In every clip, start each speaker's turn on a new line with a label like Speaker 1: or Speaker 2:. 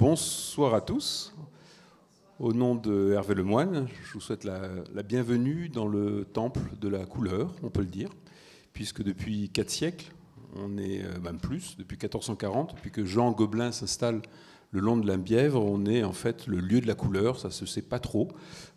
Speaker 1: Bonsoir à tous. Au nom de Hervé Lemoine, je vous souhaite la bienvenue dans le temple de la couleur, on peut le dire, puisque depuis 4 siècles, on est même plus, depuis 1440, depuis que Jean Gobelin s'installe le long de la Bièvre, on est en fait le lieu de la couleur, ça se sait pas trop,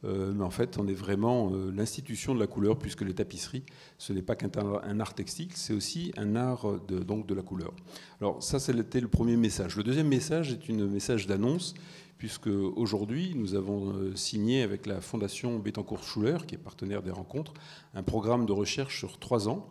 Speaker 1: mais en fait on est vraiment l'institution de la couleur, puisque les tapisseries, ce n'est pas qu'un art textile, c'est aussi un art donc de la couleur. Alors ça, c'était le premier message. Le deuxième message est un message d'annonce, puisque aujourd'hui nous avons signé avec la Fondation Bettencourt-Schuller, qui est partenaire des rencontres, un programme de recherche sur 3 ans,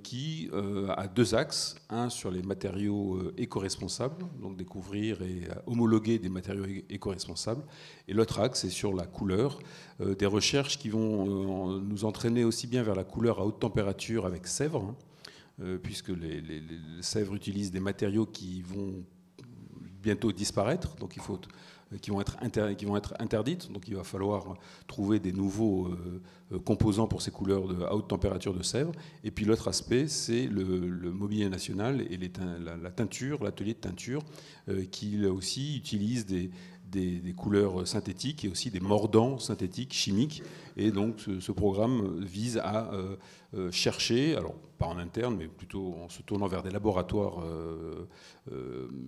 Speaker 1: qui a 2 axes. Un sur les matériaux éco-responsables, donc découvrir et homologuer des matériaux éco-responsables. Et l'autre axe est sur la couleur, des recherches qui vont nous entraîner aussi bien vers la couleur à haute température avec sèvres, puisque les sèvres utilisent des matériaux qui vont bientôt disparaître, donc qui vont être interdites. Donc il va falloir trouver des nouveaux composants pour ces couleurs à haute température de sèvres. Et puis l'autre aspect, c'est le mobilier national et la teinture, l'atelier de teinture, qui là aussi utilise des couleurs synthétiques et aussi des mordants synthétiques, chimiques. Et donc ce programme vise à chercher, alors pas en interne, mais plutôt en se tournant vers des laboratoires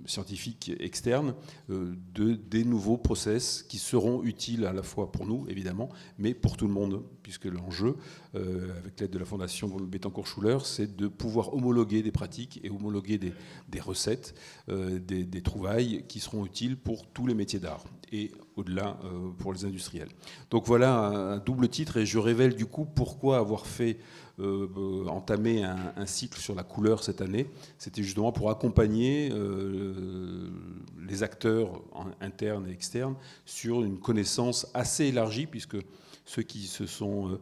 Speaker 1: scientifiques externes, des nouveaux process qui seront utiles à la fois pour nous, évidemment, mais pour tout le monde, puisque l'enjeu, avec l'aide de la Fondation Bettencourt-Schuller, c'est de pouvoir homologuer des pratiques et homologuer des recettes, des trouvailles qui seront utiles pour tous les métiers d'art et au-delà pour les industriels. Donc voilà un double titre, et je révèle du coup pourquoi avoir fait entamer un cycle sur la couleur cette année. C'était justement pour accompagner les acteurs internes et externes sur une connaissance assez élargie, puisque ceux qui ont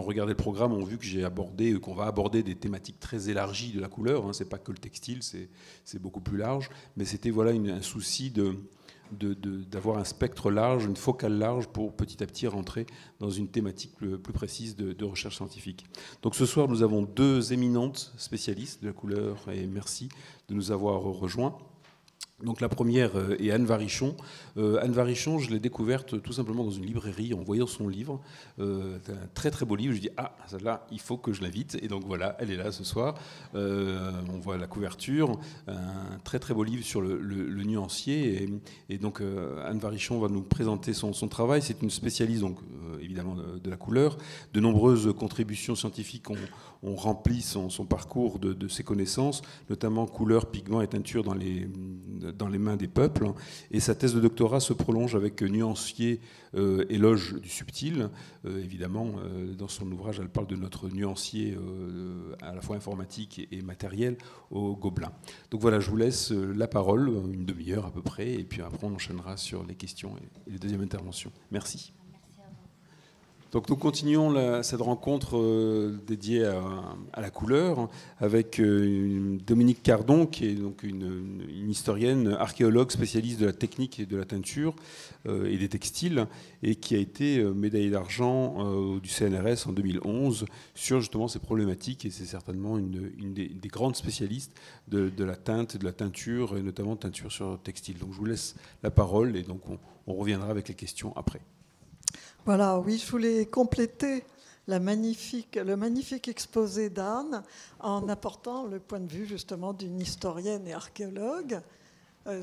Speaker 1: regardé le programme ont vu que qu'on va aborder des thématiques très élargies de la couleur. C'est pas que le textile, c'est beaucoup plus large, mais c'était voilà un souci d'avoir un spectre large, une focale large pour petit à petit rentrer dans une thématique plus précise de recherche scientifique. Donc ce soir, nous avons 2 éminentes spécialistes de la couleur, et merci de nous avoir rejoints. Donc la première est Anne Varichon. Anne Varichon, je l'ai découverte tout simplement dans une librairie en voyant son livre. C'est un très très beau livre. Je dis celle-là, il faut que je l'invite. Et donc voilà, elle est là ce soir. On voit la couverture, un très très beau livre sur le nuancier. Et donc Anne Varichon va nous présenter son travail. C'est une spécialiste donc évidemment de la couleur. De nombreuses contributions scientifiques ont rempli son parcours de ses connaissances, notamment couleurs, pigments et teintures dans les mains des peuples. Et sa thèse de doctorat se prolonge avec Nuancier, éloge du subtil. Évidemment, dans son ouvrage, elle parle de notre nuancier à la fois informatique et matériel au Gobelin. Donc voilà, je vous laisse la parole, une demi-heure à peu près, et puis après on enchaînera sur les questions et les deuxièmes interventions. Merci. Donc nous continuons cette rencontre dédiée à la couleur avec Dominique Cardon, qui est donc une historienne, archéologue spécialiste de la technique et de la teinture et des textiles, et qui a été médaillée d'argent du CNRS en 2011 sur justement ces problématiques, et c'est certainement une des grandes spécialistes de la teinte et de la teinture, et notamment de teinture sur textile. Donc je vous laisse la parole, et donc on reviendra avec les questions après.
Speaker 2: Voilà, oui, je voulais compléter le magnifique exposé d'Anne en apportant le point de vue justement d'une historienne et archéologue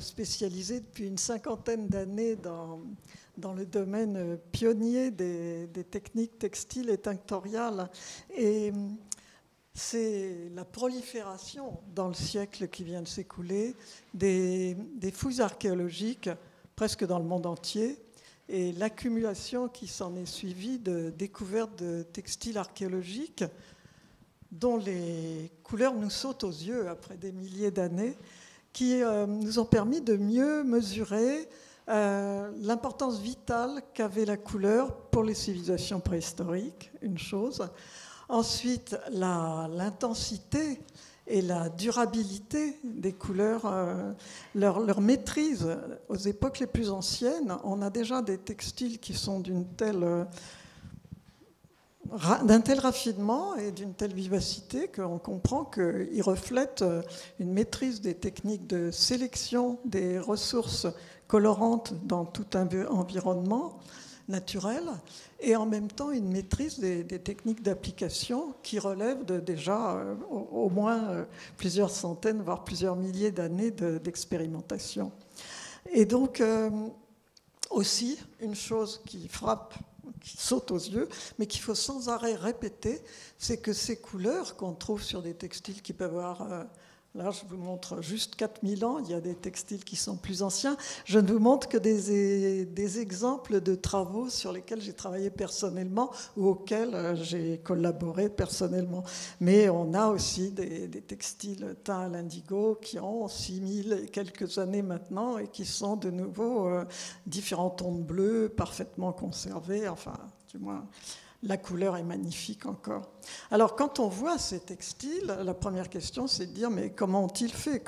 Speaker 2: spécialisée depuis une 50aine d'années dans le domaine pionnier des techniques textiles et tinctoriales. Et c'est la prolifération dans le siècle qui vient de s'écouler des fouilles archéologiques presque dans le monde entier, et l'accumulation qui s'en est suivie de découvertes de textiles archéologiques dont les couleurs nous sautent aux yeux après des milliers d'années, qui nous ont permis de mieux mesurer l'importance vitale qu'avait la couleur pour les civilisations préhistoriques, une chose. Ensuite, l'intensité et la durabilité des couleurs, leur maîtrise aux époques les plus anciennes. On a déjà des textiles qui sont d'une telle d'un tel raffinement et d'une telle vivacité qu'on comprend qu'il reflète une maîtrise des techniques de sélection des ressources colorantes dans tout un environnement naturel et en même temps une maîtrise des techniques d'application qui relèvent de déjà au moins plusieurs centaines, voire plusieurs milliers d'années d'expérimentation. Et donc, aussi, une chose qui frappe, qui saute aux yeux, mais qu'il faut sans arrêt répéter, c'est que ces couleurs qu'on trouve sur des textiles qui peuvent avoir, là je vous montre juste 4000 ans, il y a des textiles qui sont plus anciens, je ne vous montre que des exemples de travaux sur lesquels j'ai travaillé personnellement ou auxquels j'ai collaboré personnellement. Mais on a aussi des textiles teints à l'indigo qui ont 6000 et quelques années maintenant et qui sont de nouveau différents tons de bleu parfaitement conservés, enfin du moins la couleur est magnifique encore. Alors, quand on voit ces textiles, la première question, c'est de dire, mais comment ont-ils fait ?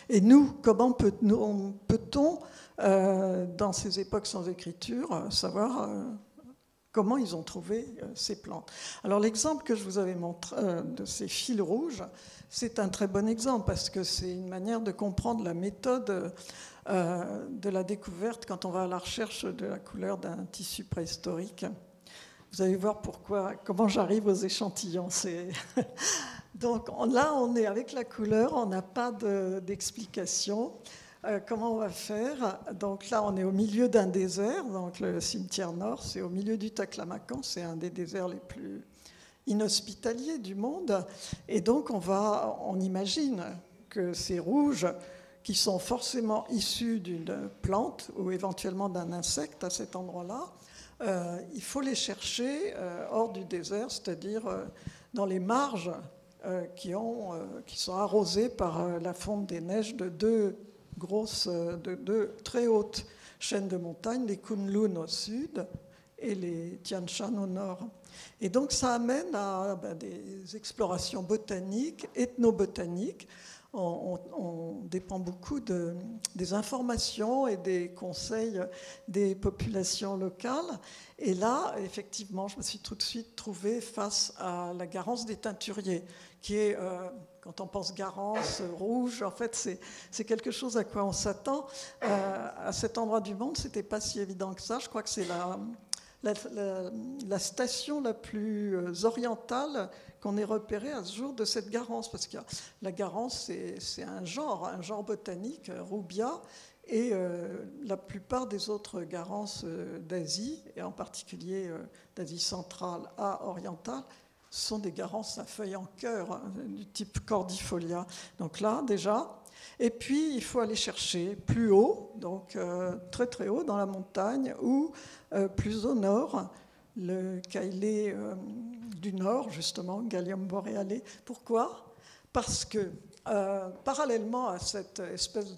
Speaker 2: Et nous, comment peut-on, dans ces époques sans écriture, savoir comment ils ont trouvé ces plantes ? Alors, l'exemple que je vous avais montré de ces fils rouges, c'est un très bon exemple, parce que c'est une manière de comprendre la méthode de la découverte quand on va à la recherche de la couleur d'un tissu préhistorique. Vous allez voir comment j'arrive aux échantillons. Donc là, on est avec la couleur, on n'a pas d'explication. Comment on va faire ? Donc là, on est au milieu d'un désert, donc le cimetière nord, c'est au milieu du Taklamakan, c'est un des déserts les plus inhospitaliers du monde. Et donc, on imagine que ces rouges, qui sont forcément issus d'une plante ou éventuellement d'un insecte à cet endroit-là, il faut les chercher hors du désert, c'est-à-dire dans les marges qui sont arrosées par la fonte des neiges de deux très hautes chaînes de montagnes, les Kunlun au sud et les Tian Shan au nord. Et donc ça amène à des explorations botaniques, ethnobotaniques. On dépend beaucoup des informations et des conseils des populations locales. Et là, effectivement, je me suis tout de suite trouvée face à la Garance des teinturiers, qui est, quand on pense Garance, rouge, en fait, c'est quelque chose à quoi on s'attend. À cet endroit du monde, ce n'était pas si évident que ça. Je crois que c'est la station la plus orientale qu'on ait repéré à ce jour de cette garance, parce que la garance, c'est un genre botanique, Rubia, et la plupart des autres garances d'Asie, et en particulier d'Asie centrale à orientale, sont des garances à feuilles en cœur, du type cordifolia. Donc là, déjà. Et puis, il faut aller chercher plus haut, donc très très haut dans la montagne, ou plus au nord, le Kailé du Nord, justement, Gallium boreale. Pourquoi ? Parce que, parallèlement à cette espèce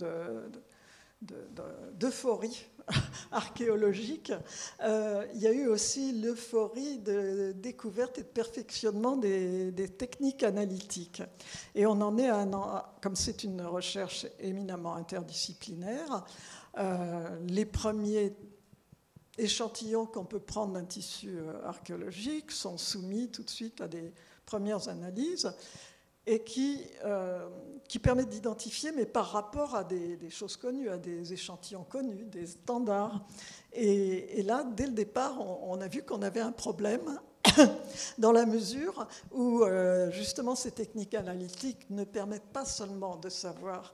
Speaker 2: d'euphorie archéologique, il y a eu aussi l'euphorie de découverte et de perfectionnement des techniques analytiques. Et on en est comme c'est une recherche éminemment interdisciplinaire, les premiers échantillons qu'on peut prendre d'un tissu archéologique sont soumis tout de suite à des premières analyses et qui permettent d'identifier, mais par rapport à des choses connues, à des échantillons connus, des standards. Et là, dès le départ, on a vu qu'on avait un problème dans la mesure où, justement, ces techniques analytiques ne permettent pas seulement de savoir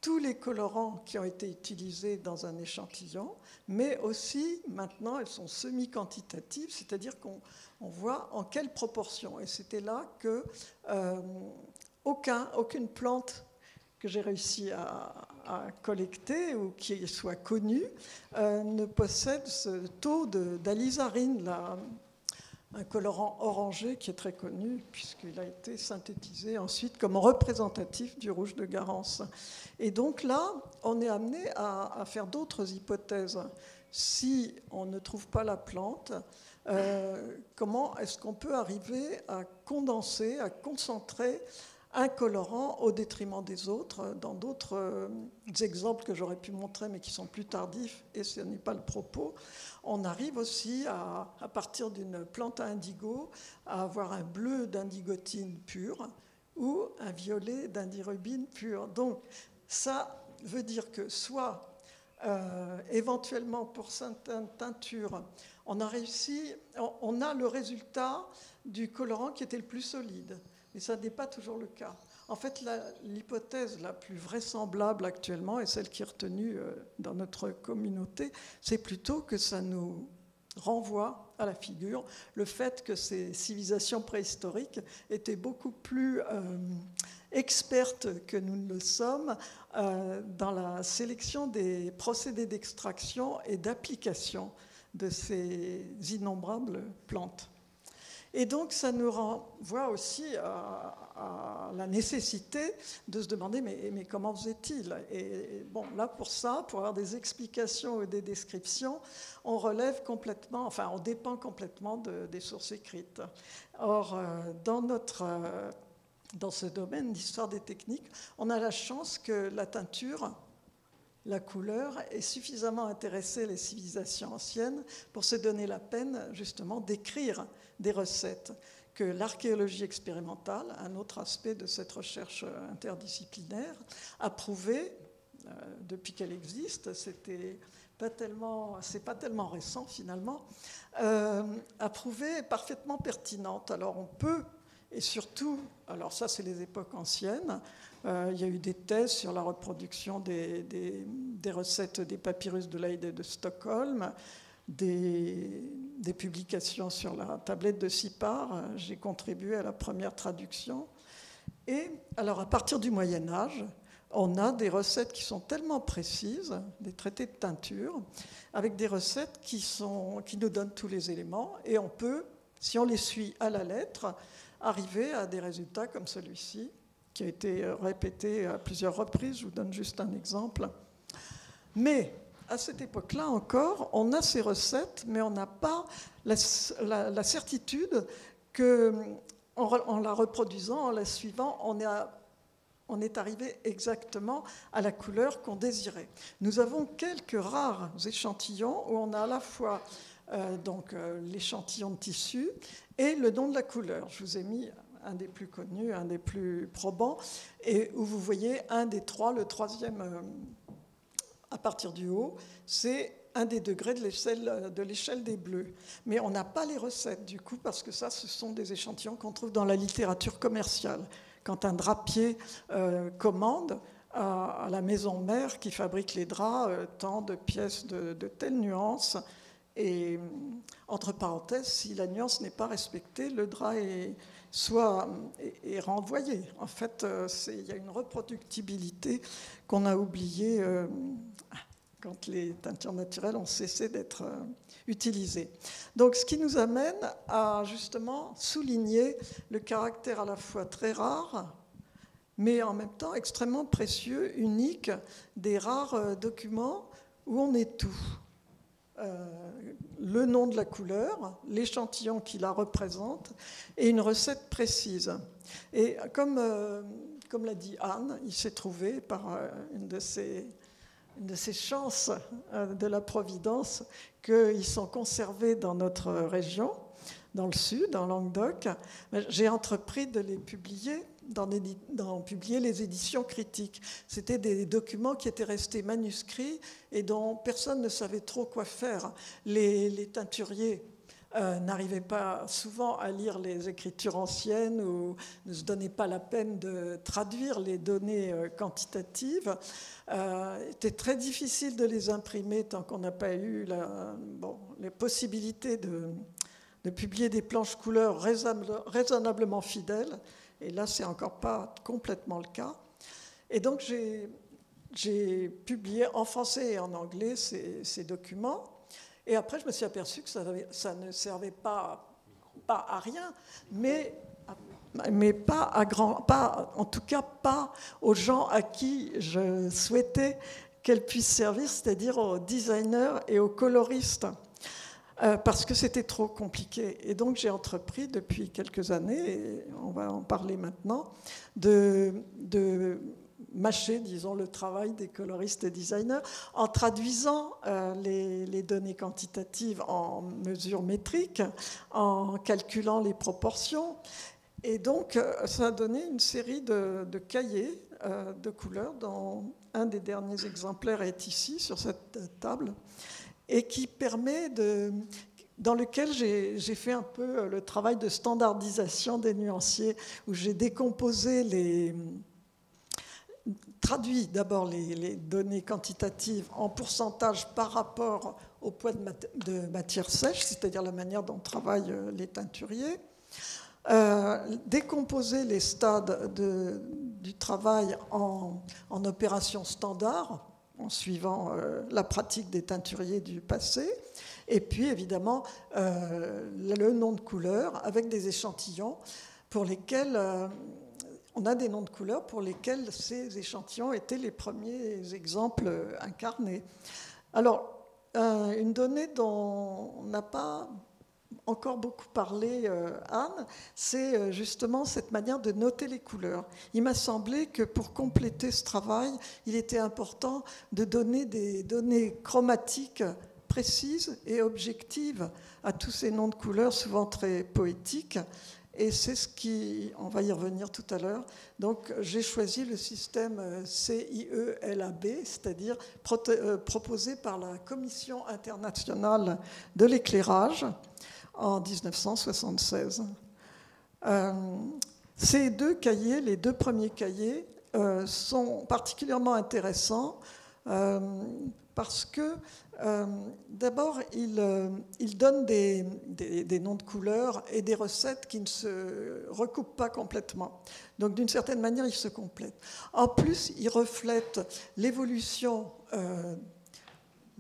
Speaker 2: tous les colorants qui ont été utilisés dans un échantillon, mais aussi, maintenant, elles sont semi-quantitatives, c'est-à-dire qu'on voit en quelle proportion. Et c'était là que aucune plante que j'ai réussi à collecter ou qui soit connue ne possède ce taux d'alizarine, un colorant orangé qui est très connu puisqu'il a été synthétisé ensuite comme représentatif du rouge de Garance. Et donc là, on est amené à faire d'autres hypothèses. Si on ne trouve pas la plante, comment est-ce qu'on peut arriver à condenser, à concentrer un colorant au détriment des autres. Dans d'autres exemples que j'aurais pu montrer, mais qui sont plus tardifs, et ce n'est pas le propos, on arrive aussi, à partir d'une plante à indigo, à avoir un bleu d'indigotine pure ou un violet d'indirubine pure. Donc, ça veut dire que soit, éventuellement, pour certaines teintures, on a le résultat du colorant qui était le plus solide. Mais ça n'est pas toujours le cas. En fait, l'hypothèse la plus vraisemblable actuellement, et celle qui est retenue dans notre communauté, c'est plutôt que ça nous renvoie à la figure le fait que ces civilisations préhistoriques étaient beaucoup plus expertes que nous ne le sommes dans la sélection des procédés d'extraction et d'application de ces innombrables plantes. Et donc, ça nous renvoie aussi à la nécessité de se demander mais comment faisait-il? Et bon, là, pour ça, pour avoir des explications ou des descriptions, on relève complètement, enfin, on dépend complètement des sources écrites. Or, dans ce domaine d'histoire des techniques, on a la chance que la teinture, la couleur, ait suffisamment intéressé les civilisations anciennes pour se donner la peine, justement, d'écrire des recettes que l'archéologie expérimentale, un autre aspect de cette recherche interdisciplinaire, a prouvé depuis qu'elle existe. C'est pas tellement récent finalement, a prouvé parfaitement pertinente. Alors on peut, et surtout, alors ça c'est les époques anciennes, il y a eu des thèses sur la reproduction des recettes des papyrus de Leyde et de Stockholm, des publications sur la tablette de Sipar. J'ai contribué à la première traduction. Et alors, à partir du Moyen-Âge, on a des recettes qui sont tellement précises, des traités de teinture, avec des recettes qui nous donnent tous les éléments. Et on peut, si on les suit à la lettre, arriver à des résultats comme celui-ci, qui a été répété à plusieurs reprises. Je vous donne juste un exemple. Mais à cette époque-là encore, on a ces recettes, mais on n'a pas la certitude qu'en la reproduisant, en la suivant, on est arrivé exactement à la couleur qu'on désirait. Nous avons quelques rares échantillons où on a à la fois l'échantillon de tissu et le nom de la couleur. Je vous ai mis un des plus connus, un des plus probants, et où vous voyez un des trois, le troisième à partir du haut, c'est un des degrés de l'échelle des bleus. Mais on n'a pas les recettes, du coup, parce que ça, ce sont des échantillons qu'on trouve dans la littérature commerciale. Quand un drapier commande à la maison mère qui fabrique les draps tant de pièces de telle nuance, et entre parenthèses, si la nuance n'est pas respectée, le drap est renvoyé. En fait, il y a une reproductibilité qu'on a oubliée quand les teintures naturelles ont cessé d'être utilisées. Donc, ce qui nous amène à justement souligner le caractère à la fois très rare, mais en même temps extrêmement précieux, unique, des rares documents où on est tout. Le nom de la couleur, l'échantillon qui la représente et une recette précise. Et comme l'a dit Anne, il s'est trouvé par une de ces chances de la Providence qu'ils sont conservés dans notre région, dans le sud, en Languedoc. J'ai entrepris de les publier, d'en publier les éditions critiques. C'était des documents qui étaient restés manuscrits et dont personne ne savait trop quoi faire. Les teinturiers n'arrivaient pas souvent à lire les écritures anciennes ou ne se donnaient pas la peine de traduire les données quantitatives. C'était très difficile de les imprimer tant qu'on n'a pas eu les possibilités de publier des planches couleurs raisonnablement fidèles. Et là, c'est encore pas complètement le cas. Et donc, j'ai publié en français et en anglais ces documents. Et après, je me suis aperçue que ça ne servait pas à rien, mais pas en tout cas pas aux gens à qui je souhaitais qu'elles puissent servir, c'est-à-dire aux designers et aux coloristes. parce que c'était trop compliqué. Et donc j'ai entrepris depuis quelques années, et on va en parler maintenant, de mâcher, disons, le travail des coloristes et designers en traduisant les données quantitatives en mesures métriques, en calculant les proportions. Et donc, ça a donné une série de cahiers de couleurs, dont un des derniers exemplaires est ici, sur cette table, et qui permet dans lequel j'ai fait un peu le travail de standardisation des nuanciers, où j'ai décomposé traduit d'abord les données quantitatives en pourcentage par rapport au poids de matière sèche, c'est-à-dire la manière dont travaillent les teinturiers, décomposer les stades du travail en opérations standards, en suivant la pratique des teinturiers du passé, et puis évidemment le nom de couleur avec des échantillons pour lesquels on a des noms de couleurs pour lesquels ces échantillons étaient les premiers exemples incarnés. Alors, une donnée dont on n'a pas encore beaucoup parlé, Anne, c'est justement cette manière de noter les couleurs. Il m'a semblé que pour compléter ce travail, il était important de donner des données chromatiques précises et objectives à tous ces noms de couleurs, souvent très poétiques. Et c'est on va y revenir tout à l'heure. Donc, j'ai choisi le système CIE-LAB, c'est-à-dire proposé par la Commission internationale de l'éclairage en 1976. Ces deux cahiers, les deux premiers cahiers, sont particulièrement intéressants parce que d'abord, il donne des noms de couleurs et des recettes qui ne se recoupent pas complètement. Donc, d'une certaine manière, ils se complètent. En plus, il reflète l'évolution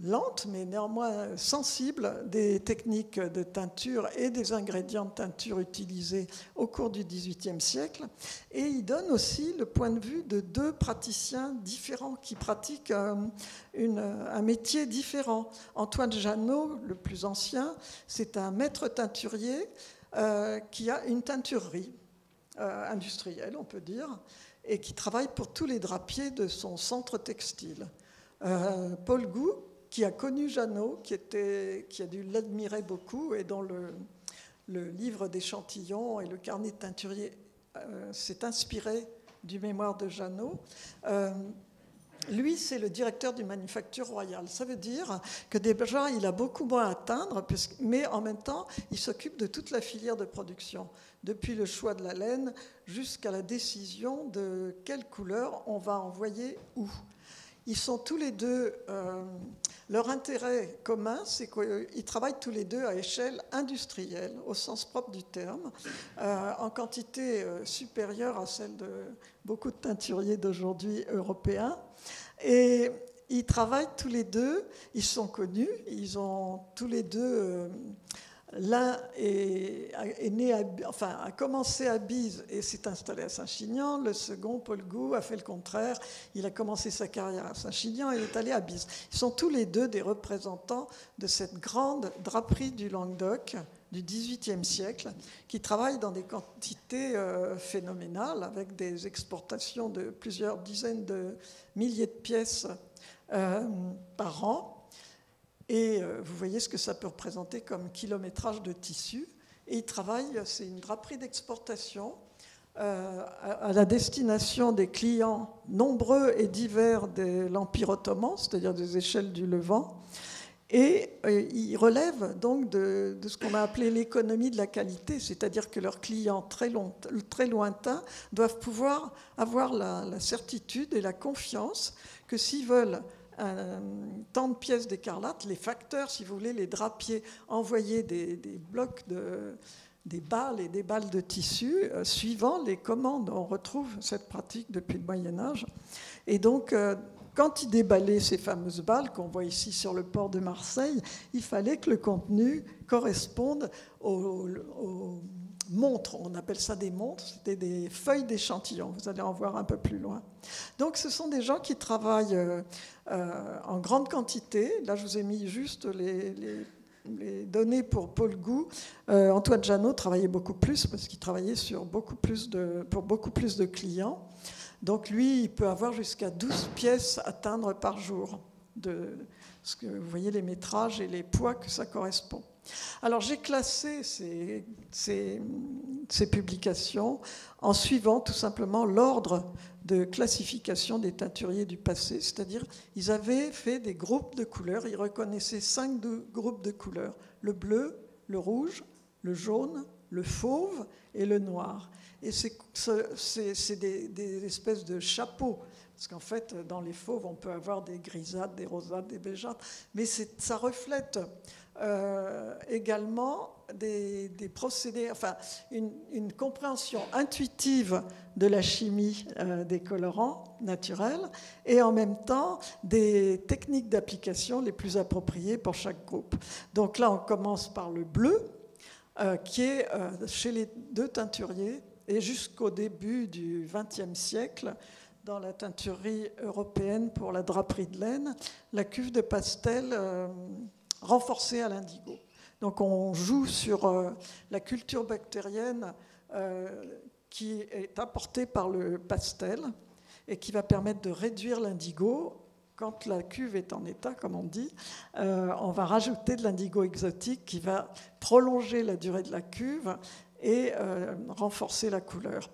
Speaker 2: lente, mais néanmoins sensible, des techniques de teinture et des ingrédients de teinture utilisés au cours du XVIIIe siècle. Et il donne aussi le point de vue de deux praticiens différents qui pratiquent un métier différent. Antoine Janot, le plus ancien, c'est un maître teinturier qui a une teinturerie industrielle, on peut dire, et qui travaille pour tous les drapiers de son centre textile. Paul Gou, qui a connu Janot, qui a dû l'admirer beaucoup et dont le livre d'échantillons et le carnet de teinturier s'est inspiré du mémoire de Janot. Lui, c'est le directeur du Manufacture Royale. Ça veut dire que déjà, il a beaucoup moins à teindre, mais en même temps, il s'occupe de toute la filière de production, depuis le choix de la laine jusqu'à la décision de quelle couleur on va envoyer où. Ils sont tous les deux, leur intérêt commun, c'est qu'ils travaillent tous les deux à échelle industrielle, au sens propre du terme, en quantité supérieure à celle de beaucoup de teinturiers d'aujourd'hui européens. Et ils travaillent tous les deux, ils sont connus, ils ont tous les deux... L'un a commencé à Bise et s'est installé à Saint-Chinian. Le second, Paul Gou, a fait le contraire. Il a commencé sa carrière à Saint-Chinian et est allé à Bise. Ils sont tous les deux des représentants de cette grande draperie du Languedoc du XVIIIe siècle qui travaille dans des quantités phénoménales avec des exportations de plusieurs dizaines de milliers de pièces par an. Et vous voyez ce que ça peut représenter comme kilométrage de tissu. Et il travaille, c'est une draperie d'exportation à la destination des clients nombreux et divers de l'Empire ottoman, c'est-à-dire des échelles du Levant. Et il relève donc de ce qu'on a appelé l'économie de la qualité, c'est-à-dire que leurs clients très lointains doivent pouvoir avoir la certitude et la confiance que s'ils veulent tant de pièces d'écarlate, les facteurs, si vous voulez, les drapiers, envoyer des blocs des balles et des balles de tissu suivant les commandes. On retrouve cette pratique depuis le Moyen-Âge. Et donc, quand ils déballaient ces fameuses balles qu'on voit ici sur le port de Marseille, il fallait que le contenu corresponde aux montres. On appelle ça des montres, c'était des feuilles d'échantillons. Vous allez en voir un peu plus loin. Donc, ce sont des gens qui travaillent en grande quantité. Là, je vous ai mis juste les données pour Paul Gou, Antoine Janot travaillait beaucoup plus parce qu'il travaillait pour beaucoup plus de clients. Donc lui, il peut avoir jusqu'à 12 pièces à teindre par jour. Parce que vous voyez les métrages et les poids que ça correspond. Alors j'ai classé ces publications en suivant tout simplement l'ordre de classification des teinturiers du passé, c'est-à-dire ils avaient fait des groupes de couleurs, ils reconnaissaient 5 groupes de couleurs, le bleu, le rouge, le jaune, le fauve et le noir. Et c'est des espèces de chapeaux, parce qu'en fait dans les fauves on peut avoir des grisâtres, des rosâtres, des beigâtres, mais ça reflète également des procédés, enfin une compréhension intuitive de la chimie des colorants naturels et en même temps des techniques d'application les plus appropriées pour chaque groupe. Donc là, on commence par le bleu, qui est chez les deux teinturiers et jusqu'au début du XXe siècle, dans la teinturerie européenne pour la draperie de laine, la cuve de pastel renforcée à l'indigo. Donc on joue sur la culture bactérienne qui est apportée par le pastel et qui va permettre de réduire l'indigo. Quand la cuve est en état, comme on dit, on va rajouter de l'indigo exotique qui va prolonger la durée de la cuve et renforcer la couleur.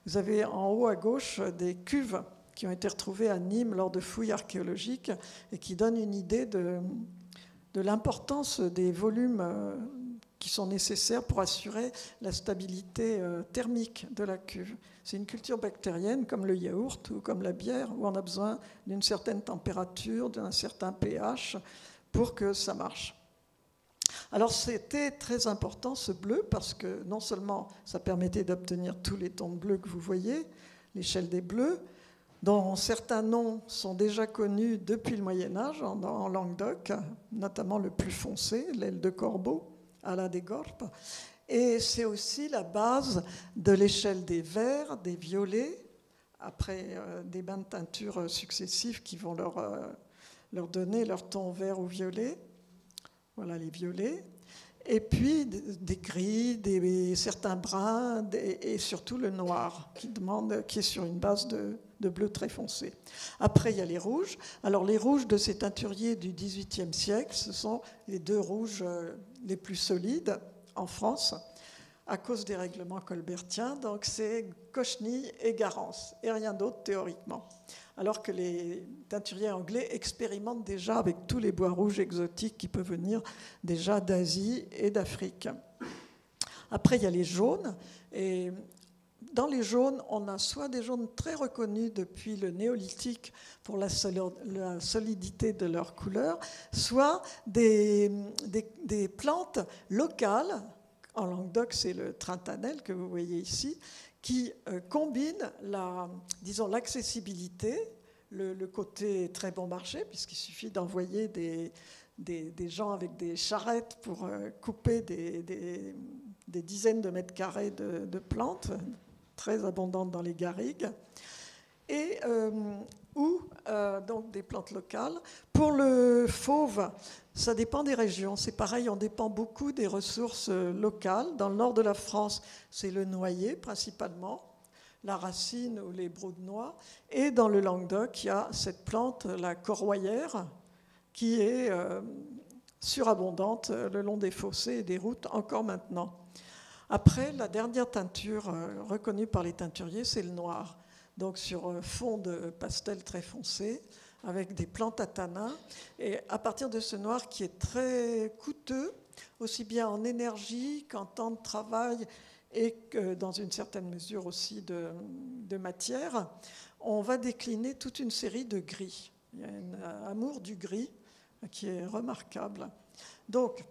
Speaker 2: Vous avez en haut à gauche des cuves qui ont été retrouvées à Nîmes lors de fouilles archéologiques et qui donnent une idée de l'importance des volumes qui sont nécessaires pour assurer la stabilité thermique de la cuve. C'est une culture bactérienne comme le yaourt ou comme la bière où on a besoin d'une certaine température, d'un certain pH pour que ça marche. Alors c'était très important ce bleu parce que non seulement ça permettait d'obtenir tous les tons de bleu que vous voyez, l'échelle des bleus, dont certains noms sont déjà connus depuis le Moyen-Âge en Languedoc, notamment le plus foncé, l'aile de corbeau, Ala des Gorpes. Et c'est aussi la base de l'échelle des verts, des violets, après des bains de teinture successifs qui vont leur donner leur ton vert ou violet. Voilà les violets. Et puis des gris, certains bruns et surtout le noir qui est sur une base de bleu très foncé. Après, il y a les rouges. Alors les rouges de ces teinturiers du XVIIIe siècle, ce sont les deux rouges les plus solides en France à cause des règlements colbertiens. Donc c'est Cocheny et Garance et rien d'autre théoriquement. Alors que les teinturiers anglais expérimentent déjà avec tous les bois rouges exotiques qui peuvent venir déjà d'Asie et d'Afrique. Après, il y a les jaunes. Et dans les jaunes, on a soit des jaunes très reconnus depuis le néolithique pour la solidité de leur couleur, soit des plantes locales. En Languedoc, c'est le trintanel que vous voyez ici, qui combine l'accessibilité, le côté très bon marché, puisqu'il suffit d'envoyer des gens avec des charrettes pour couper des dizaines de mètres carrés de plantes, très abondantes dans les garrigues, et donc des plantes locales. Pour le fauve, ça dépend des régions. C'est pareil, on dépend beaucoup des ressources locales. Dans le nord de la France, c'est le noyer principalement, la racine ou les broudenois. Et dans le Languedoc, il y a cette plante, la corroyère, qui est surabondante le long des fossés et des routes encore maintenant. Après, la dernière teinture reconnue par les teinturiers, c'est le noir. Donc sur fond de pastel très foncé, avec des plantes à tanin. Et à partir de ce noir qui est très coûteux, aussi bien en énergie qu'en temps de travail et que dans une certaine mesure aussi de matière, on va décliner toute une série de gris. Il y a un amour du gris qui est remarquable. Donc,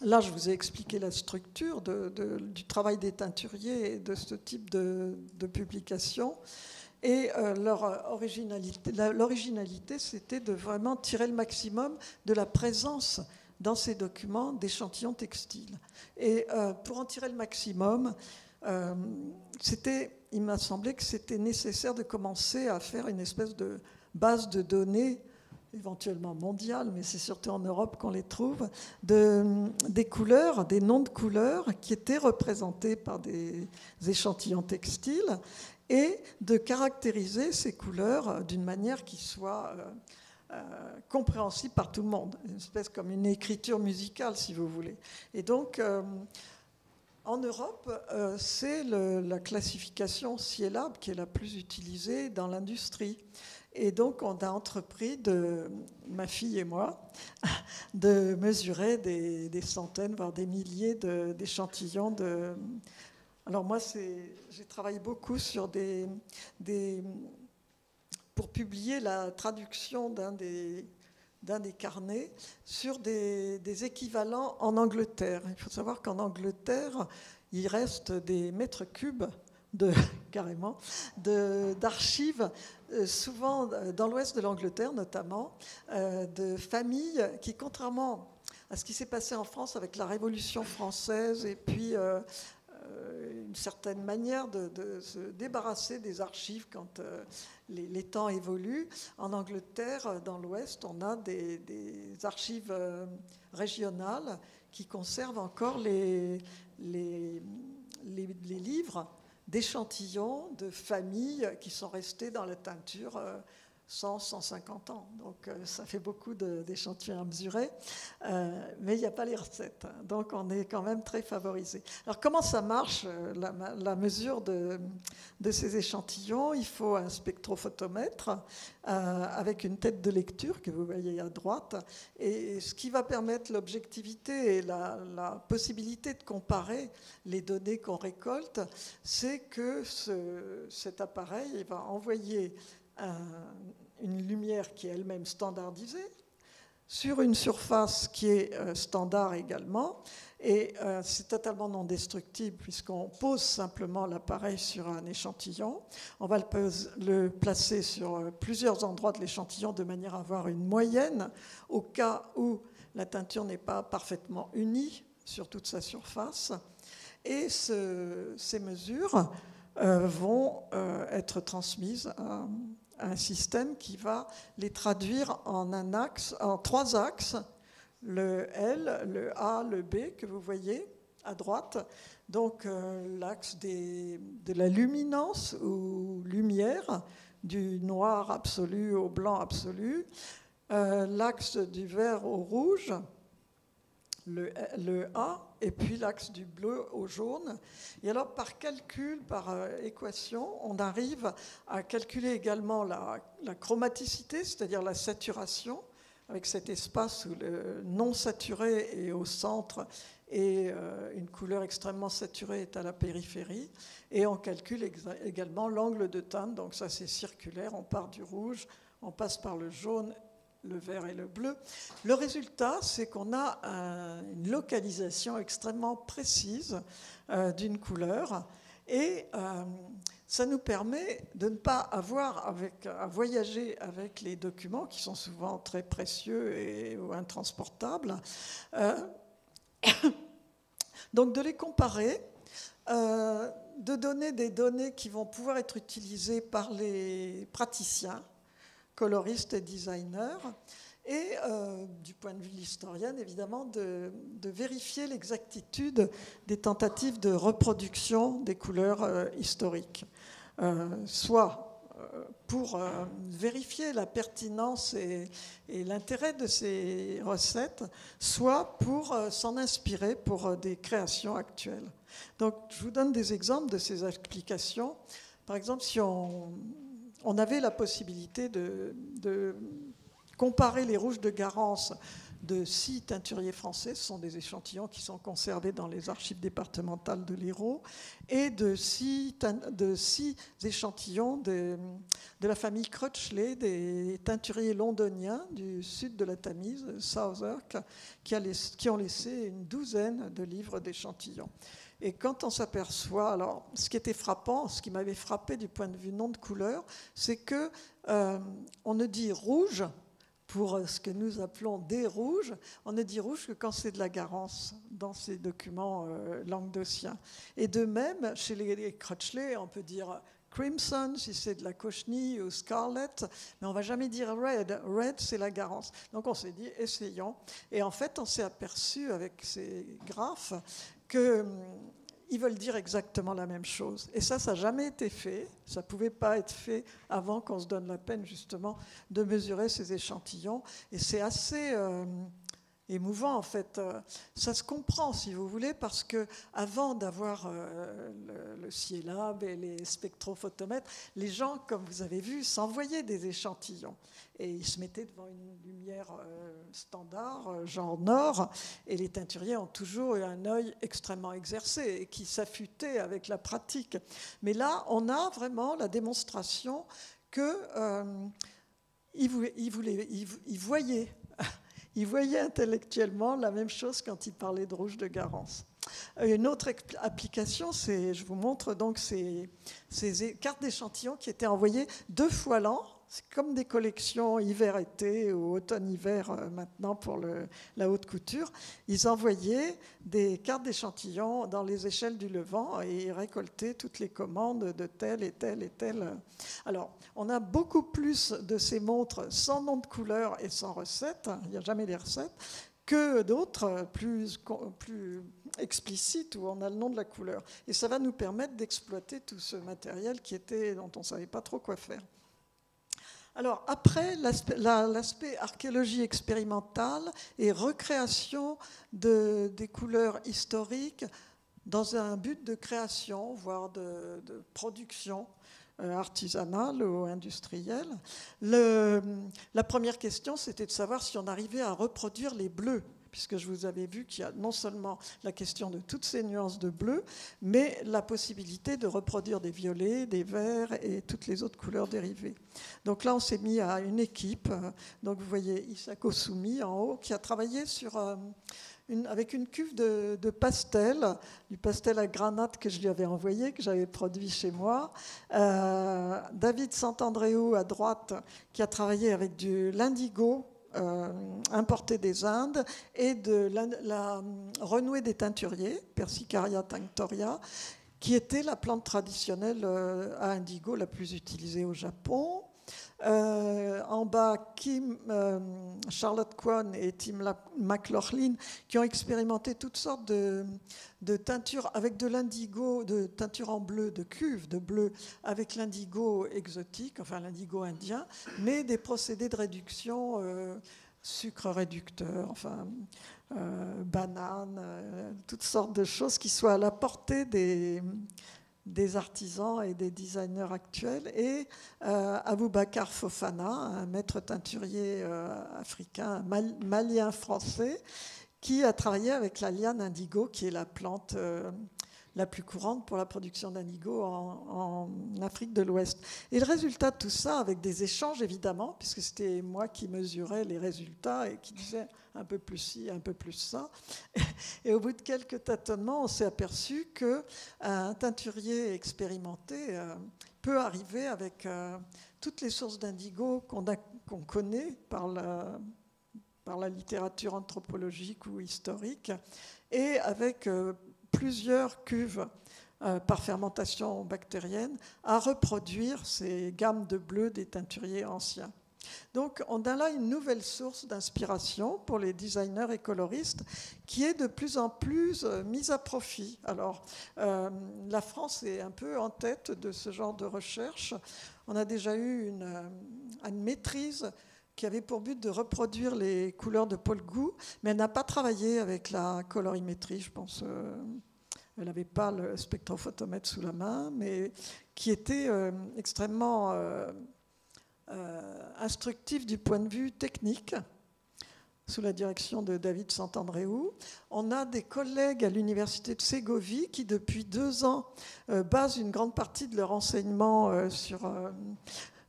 Speaker 2: là, je vous ai expliqué la structure du travail des teinturiers et de ce type de publication. Et l'originalité, c'était de vraiment tirer le maximum de la présence dans ces documents d'échantillons textiles. Et pour en tirer le maximum, il m'a semblé que c'était nécessaire de commencer à faire une espèce de base de données éventuellement mondiale, mais c'est surtout en Europe qu'on les trouve, des couleurs, des noms de couleurs qui étaient représentés par des échantillons textiles et de caractériser ces couleurs d'une manière qui soit compréhensible par tout le monde, une espèce comme une écriture musicale, si vous voulez. Et donc, en Europe, c'est la classification Cielab qui est la plus utilisée dans l'industrie. Et donc, on a entrepris, ma fille et moi, de mesurer des centaines, voire des milliers d'échantillons. Alors moi, j'ai travaillé beaucoup sur pour publier la traduction d'un des carnets sur des équivalents en Angleterre. Il faut savoir qu'en Angleterre, il reste des mètres cubes carrément d'archives, souvent dans l'ouest de l'Angleterre notamment, de familles qui, contrairement à ce qui s'est passé en France avec la Révolution française et puis une certaine manière de se débarrasser des archives quand les temps évoluent. En Angleterre, dans l'Ouest, on a des archives régionales qui conservent encore les livres d'échantillons de familles qui sont restées dans la teinture 100-150 ans. Donc ça fait beaucoup d'échantillons à mesurer, mais il n'y a pas les recettes. Donc on est quand même très favorisé. Alors comment ça marche, la mesure de ces échantillons? Il faut un spectrophotomètre avec une tête de lecture que vous voyez à droite, et ce qui va permettre l'objectivité et la possibilité de comparer les données qu'on récolte, c'est que cet appareil va envoyer une lumière qui est elle-même standardisée sur une surface qui est standard également, et c'est totalement non destructible puisqu'on pose simplement l'appareil sur un échantillon. On va le placer sur plusieurs endroits de l'échantillon de manière à avoir une moyenne au cas où la teinture n'est pas parfaitement unie sur toute sa surface, et ces mesures vont être transmises à un système qui va les traduire en 3 axes, le L, le A, le B que vous voyez à droite. Donc l'axe de la luminance ou lumière, du noir absolu au blanc absolu, l'axe du vert au rouge, le A, et puis l'axe du bleu au jaune. Et alors, par calcul, par équation, on arrive à calculer également la chromaticité, c'est-à-dire la saturation, avec cet espace où le non saturé est au centre et une couleur extrêmement saturée est à la périphérie. Et on calcule également l'angle de teinte, donc ça c'est circulaire, on part du rouge, on passe par le jaune, le vert et le bleu. Le résultat, c'est qu'on a une localisation extrêmement précise d'une couleur, et ça nous permet de ne pas avoir à voyager avec les documents qui sont souvent très précieux ou intransportables. Donc de les comparer, de donner des données qui vont pouvoir être utilisées par les praticiens, coloristes et designers, et du point de vue de l'historienne, évidemment, de vérifier l'exactitude des tentatives de reproduction des couleurs historiques, soit pour vérifier la pertinence et l'intérêt de ces recettes, soit pour s'en inspirer pour des créations actuelles. Donc, je vous donne des exemples de ces applications. Par exemple, si on avait la possibilité de comparer les rouges de Garance de 6 teinturiers français, ce sont des échantillons qui sont conservés dans les archives départementales de l'Hérault, et de 6 échantillons de la famille Crutchley, des teinturiers londoniens du sud de la Tamise, Southwark, qui ont laissé une douzaine de livres d'échantillons. Et quand on s'aperçoit, alors ce qui était frappant, ce qui m'avait frappé du point de vue nom de couleur, c'est que on ne dit rouge pour ce que nous appelons des rouges, on ne dit rouge que quand c'est de la Garance dans ces documents languedociens. Et de même, chez les Crutchley, on peut dire crimson, si c'est de la cochenille ou scarlet, mais on ne va jamais dire red. Red, c'est la garance. Donc on s'est dit, essayons. Et en fait, on s'est aperçu avec ces graphes qu'ils veulent dire exactement la même chose. Et ça n'a jamais été fait. Ça ne pouvait pas être fait avant qu'on se donne la peine, justement, de mesurer ces échantillons. Et c'est assez émouvant, en fait. Ça se comprend, si vous voulez, parce qu'avant d'avoir le Scielab et les spectrophotomètres, les gens, comme vous avez vu, s'envoyaient des échantillons. Et ils se mettaient devant une lumière standard, genre nord, et les teinturiers ont toujours eu un œil extrêmement exercé et qui s'affûtait avec la pratique. Mais là, on a vraiment la démonstration qu'ils voyaient. Ils voyaient intellectuellement la même chose quand ils parlaient de rouge de Garance. Une autre application, je vous montre donc ces cartes d'échantillons qui étaient envoyées 2 fois l'an. C'est comme des collections hiver-été ou automne-hiver maintenant pour la haute couture. Ils envoyaient des cartes d'échantillons dans les échelles du Levant et ils récoltaient toutes les commandes de telle et telle et telle. Alors, on a beaucoup plus de ces montres sans nom de couleur et sans recette, il n'y a jamais les recettes, que d'autres plus explicites où on a le nom de la couleur. Et ça va nous permettre d'exploiter tout ce matériel dont on ne savait pas trop quoi faire. Alors, après, l'aspect archéologie expérimentale et recréation des couleurs historiques dans un but de création, voire de production artisanale ou industrielle. La première question, c'était de savoir si on arrivait à reproduire les bleus, puisque je vous avais vu qu'il y a non seulement la question de toutes ces nuances de bleu, mais la possibilité de reproduire des violets, des verts et toutes les autres couleurs dérivées. Donc là, on s'est mis à une équipe. Donc vous voyez Isako Sumi en haut, qui a travaillé avec une cuve de pastel, du pastel à granate que je lui avais envoyé, que j'avais produit chez moi. David Santandreu à droite, qui a travaillé avec de l'indigo, importé des Indes, et de la renouée des teinturiers, Persicaria tinctoria, qui était la plante traditionnelle à indigo la plus utilisée au Japon. En bas, Charlotte Kwon et Tim McLaughlin, qui ont expérimenté toutes sortes de teintures avec de l'indigo, de teinture en bleu, de cuve de bleu, avec l'indigo exotique, enfin l'indigo indien, mais des procédés de réduction, sucre réducteur, enfin banane, toutes sortes de choses qui soient à la portée des artisans et des designers actuels, et Aboubakar Fofana, un maître teinturier africain, malien-français, qui a travaillé avec la liane indigo, qui est la plante la plus courante pour la production d'indigo en Afrique de l'Ouest. Et le résultat de tout ça, avec des échanges évidemment, puisque c'était moi qui mesurais les résultats et qui disais un peu plus ci, un peu plus ça. Et au bout de quelques tâtonnements, on s'est aperçu qu'un teinturier expérimenté peut arriver avec toutes les sources d'indigo qu'on connaît par la littérature anthropologique ou historique, et avec plusieurs cuves par fermentation bactérienne à reproduire ces gammes de bleu des teinturiers anciens. Donc on a là une nouvelle source d'inspiration pour les designers et coloristes qui est de plus en plus mise à profit. Alors la France est un peu en tête de ce genre de recherche. On a déjà eu une maîtrise qui avait pour but de reproduire les couleurs de Paul Gou, mais elle n'a pas travaillé avec la colorimétrie, je pense. Elle n'avait pas le spectrophotomètre sous la main, mais qui était extrêmement instructif du point de vue technique, sous la direction de David Santandreu. On a des collègues à l'université de Ségovie qui, depuis 2 ans, basent une grande partie de leur enseignement sur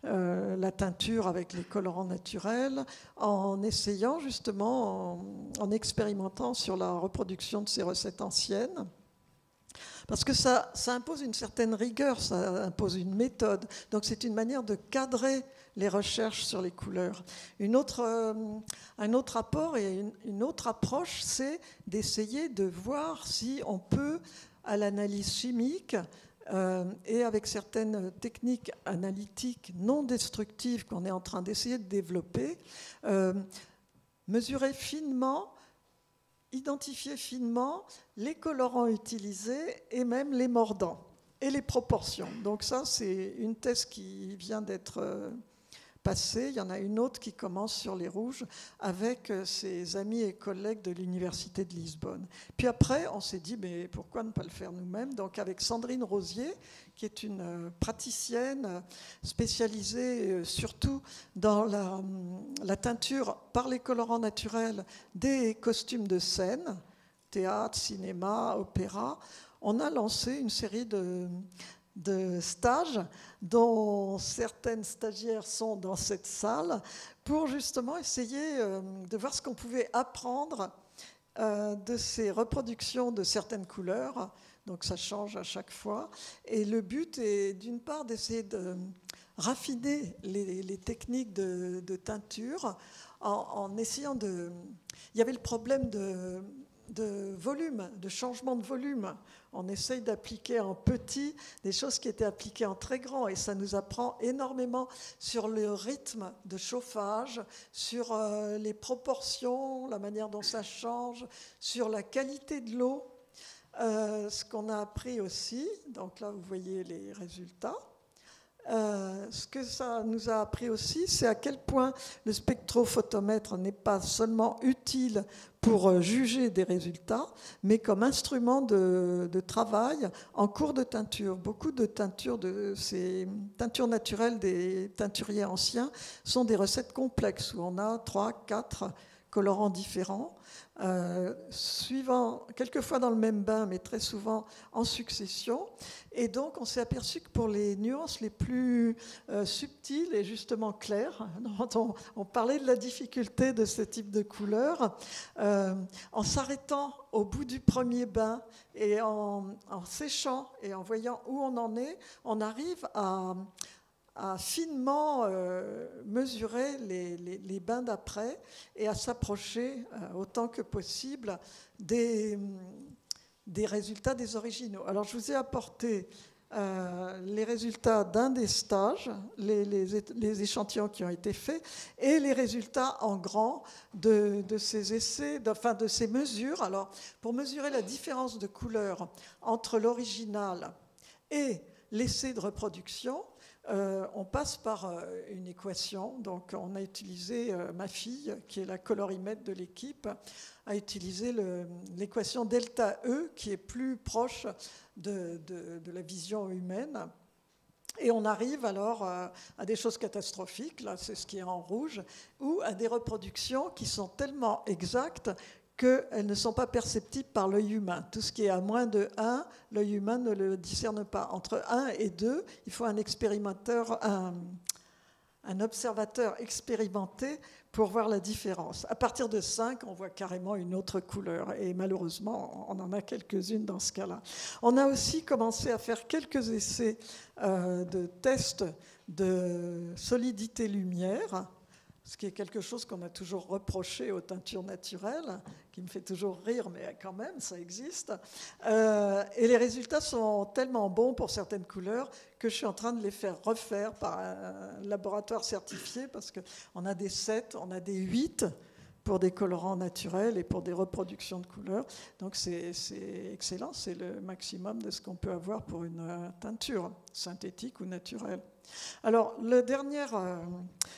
Speaker 2: la teinture avec les colorants naturels, en essayant justement, en expérimentant sur la reproduction de ces recettes anciennes. Parce que ça impose une certaine rigueur, ça impose une méthode. Donc c'est une manière de cadrer les recherches sur les couleurs. Un autre apport et une autre approche, c'est d'essayer de voir si on peut, à l'analyse chimique, et avec certaines techniques analytiques non destructives qu'on est en train d'essayer de développer, mesurer finement, identifier finement les colorants utilisés et même les mordants et les proportions. Donc ça, c'est une thèse qui vient d'être passée. Il y en a une autre qui commence sur les rouges avec ses amis et collègues de l'Université de Lisbonne. Puis après, on s'est dit, mais pourquoi ne pas le faire nous-mêmes? Donc avec Sandrine Rosier, qui est une praticienne spécialisée surtout dans la teinture par les colorants naturels des costumes de scène, théâtre, cinéma, opéra, on a lancé une série de stages dont certaines stagiaires sont dans cette salle pour justement essayer de voir ce qu'on pouvait apprendre de ces reproductions de certaines couleurs. Donc ça change à chaque fois. Et le but est d'une part d'essayer de raffiner les techniques de teinture en essayant de... Il y avait le problème de volume, de changement de volume. On essaye d'appliquer en petit des choses qui étaient appliquées en très grand, et ça nous apprend énormément sur le rythme de chauffage, sur les proportions, la manière dont ça change, sur la qualité de l'eau. Ce qu'on a appris aussi, donc là vous voyez les résultats. Ce que ça nous a appris aussi, c'est à quel point le spectrophotomètre n'est pas seulement utile pour juger des résultats, mais comme instrument de travail en cours de teinture. Beaucoup de teintures, de ces teintures naturelles des teinturiers anciens, sont des recettes complexes où on a 3, 4 colorants différents, suivant, quelquefois dans le même bain, mais très souvent en succession. Et donc, on s'est aperçu que pour les nuances les plus subtiles et justement claires, on parlait de la difficulté de ce type de couleur, en s'arrêtant au bout du premier bain et en séchant et en voyant où on en est, on arrive à finement mesurer les bains d'après et à s'approcher autant que possible des résultats des originaux. Alors je vous ai apporté les résultats d'un des stages, les échantillons qui ont été faits, et les résultats en grand de ces essais, de ces mesures. Alors pour mesurer la différence de couleur entre l'original et l'essai de reproduction, on passe par une équation. Donc on a utilisé, ma fille, qui est la colorimètre de l'équipe, a utilisé l'équation delta E, qui est plus proche de la vision humaine. Et on arrive alors à des choses catastrophiques, là c'est ce qui est en rouge, ou à des reproductions qui sont tellement exactes qu'elles ne sont pas perceptibles par l'œil humain. Tout ce qui est à moins de 1, l'œil humain ne le discerne pas. Entre 1 et 2, il faut un observateur expérimenté pour voir la différence. À partir de 5, on voit carrément une autre couleur. Et malheureusement, on en a quelques-unes dans ce cas-là. On a aussi commencé à faire quelques essais de tests de solidité lumière, ce qui est quelque chose qu'on a toujours reproché aux teintures naturelles, qui me fait toujours rire, mais quand même, ça existe. Et les résultats sont tellement bons pour certaines couleurs que je suis en train de les faire refaire par un laboratoire certifié, parce qu'on a des 7, on a des 8 pour des colorants naturels et pour des reproductions de couleurs. Donc c'est excellent, c'est le maximum de ce qu'on peut avoir pour une teinture synthétique ou naturelle. Alors, la dernière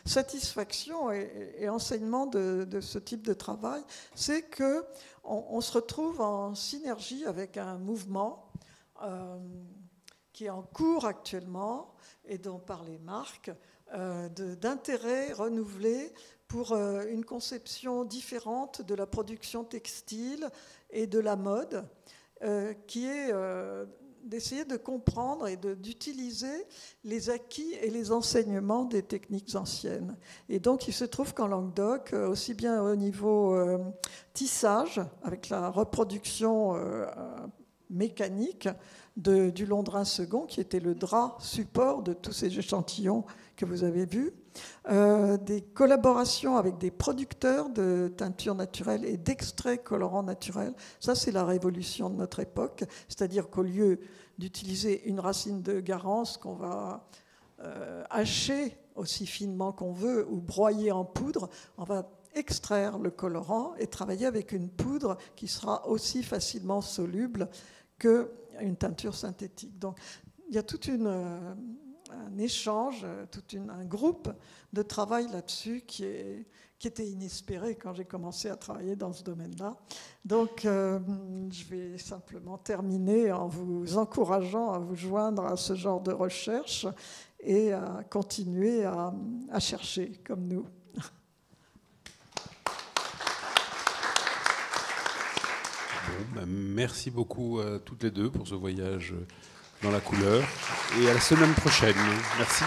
Speaker 2: satisfaction et enseignement de ce type de travail, c'est qu'on se retrouve en synergie avec un mouvement qui est en cours actuellement et dont parlent les marques, d'intérêt renouvelé pour une conception différente de la production textile et de la mode, qui est d'essayer de comprendre et d'utiliser les acquis et les enseignements des techniques anciennes. Et donc, il se trouve qu'en Languedoc, aussi bien au niveau tissage, avec la reproduction mécanique du Londrin second, qui était le drap support de tous ces échantillons que vous avez vus. Des collaborations avec des producteurs de teintures naturelles et d'extraits colorants naturels. Ça, c'est la révolution de notre époque. C'est-à-dire qu'au lieu d'utiliser une racine de garance qu'on va hacher aussi finement qu'on veut ou broyer en poudre, on va extraire le colorant et travailler avec une poudre qui sera aussi facilement soluble qu'une teinture synthétique. Donc, il y a tout un échange, un groupe de travail là-dessus qui était inespéré quand j'ai commencé à travailler dans ce domaine-là. Donc, je vais simplement terminer en vous encourageant à vous joindre à ce genre de recherche et à continuer à chercher comme nous.
Speaker 1: Bon, merci beaucoup à toutes les deux pour ce voyage dans la couleur et à la semaine prochaine. Merci.